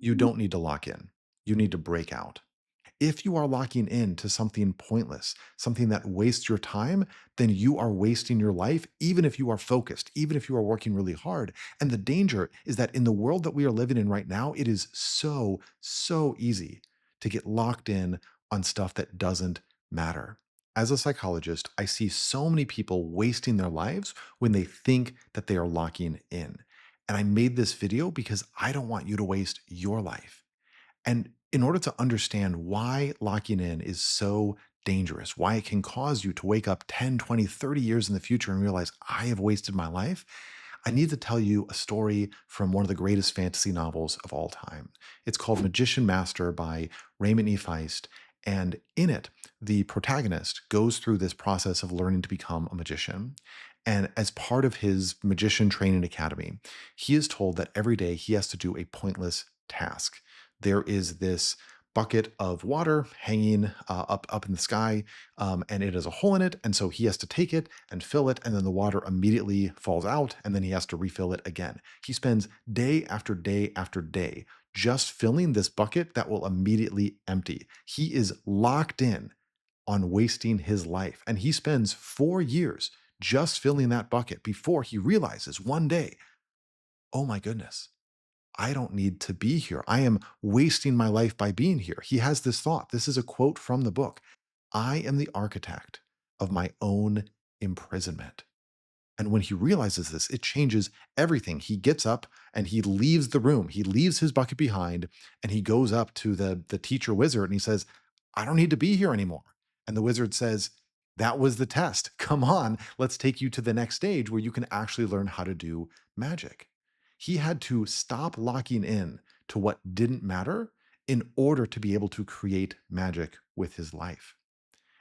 You don't need to lock in. You need to break out. If you are locking in to something pointless, something that wastes your time, then you are wasting your life, even if you are focused, even if you are working really hard. And the danger is that in the world that we are living in right now, it is so easy to get locked in on stuff that doesn't matter. As a psychologist, I see so many people wasting their lives when they think that they are locking in. And I made this video because I don't want you to waste your life. And in order to understand why locking in is so dangerous, why it can cause you to wake up 10, 20, 30 years in the future and realize, I have wasted my life, I need to tell you a story from one of the greatest fantasy novels of all time. It's called Magician Master by Raymond E. Feist. And in it, the protagonist goes through this process of learning to become a magician. And as part of his magician training academy, he is told that every day he has to do a pointless task. There is this bucket of water hanging up in the sky, and it has a hole in it. And so he has to take it and fill it, and then the water immediately falls out, and then he has to refill it again. He spends day after day after day just filling this bucket that will immediately empty. He is locked in on wasting his life, and he spends 4 years just filling that bucket before he realizes one day, oh my goodness, I don't need to be here. I am wasting my life by being here. He has this thought. This is a quote from the book. I am the architect of my own imprisonment. And when he realizes this, it changes everything. He gets up and he leaves the room. He leaves his bucket behind and he goes up to the teacher wizard and he says, I don't need to be here anymore. And the wizard says, that was the test. Come on, let's take you to the next stage where you can actually learn how to do magic. He had to stop locking in to what didn't matter in order to be able to create magic with his life.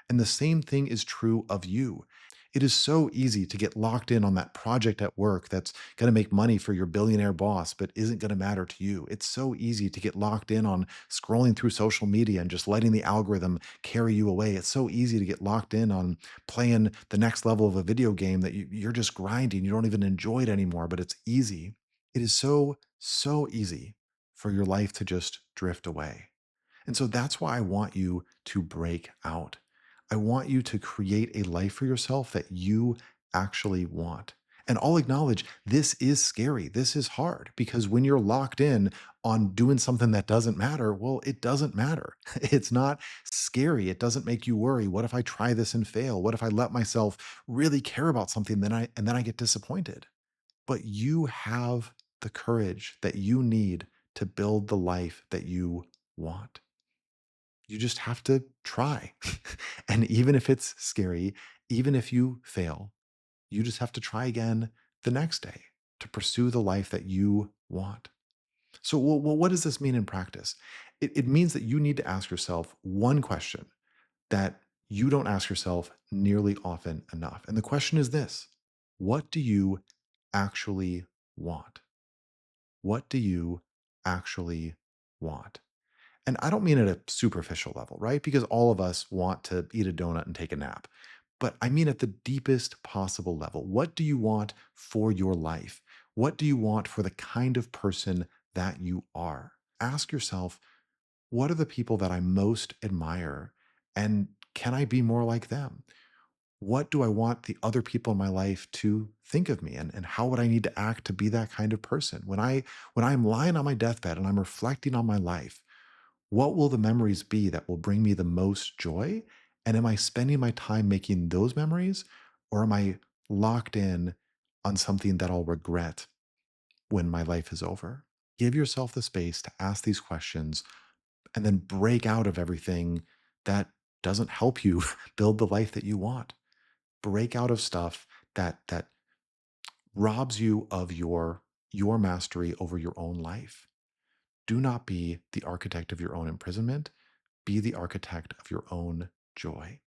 And the same thing is true of you. It is so easy to get locked in on that project at work that's going to make money for your billionaire boss, but isn't going to matter to you. It's so easy to get locked in on scrolling through social media and just letting the algorithm carry you away. It's so easy to get locked in on playing the next level of a video game that you're just grinding. You don't even enjoy it anymore, but it's easy. It is so easy for your life to just drift away. And so that's why I want you to break out. I want you to create a life for yourself that you actually want. And I'll acknowledge this is scary. This is hard because when you're locked in on doing something that doesn't matter, well, it doesn't matter. It's not scary. It doesn't make you worry. What if I try this and fail? What if I let myself really care about something and then I get disappointed? But you have the courage that you need to build the life that you want. You just have to try. And even if it's scary, even if you fail, you just have to try again the next day to pursue the life that you want. So, what does this mean in practice? It means that you need to ask yourself one question that you don't ask yourself nearly often enough. And the question is this: what do you actually want? What do you actually want? And I don't mean at a superficial level, right? Because all of us want to eat a donut and take a nap. But I mean at the deepest possible level. What do you want for your life? What do you want for the kind of person that you are? Ask yourself, what are the people that I most admire? And can I be more like them? What do I want the other people in my life to think of me? And how would I need to act to be that kind of person? When I'm lying on my deathbed and I'm reflecting on my life, what will the memories be that will bring me the most joy? And am I spending my time making those memories? Or am I locked in on something that I'll regret when my life is over? Give yourself the space to ask these questions and then break out of everything that doesn't help you build the life that you want. Break out of stuff that robs you of your mastery over your own life. Do not be the architect of your own imprisonment. Be the architect of your own joy.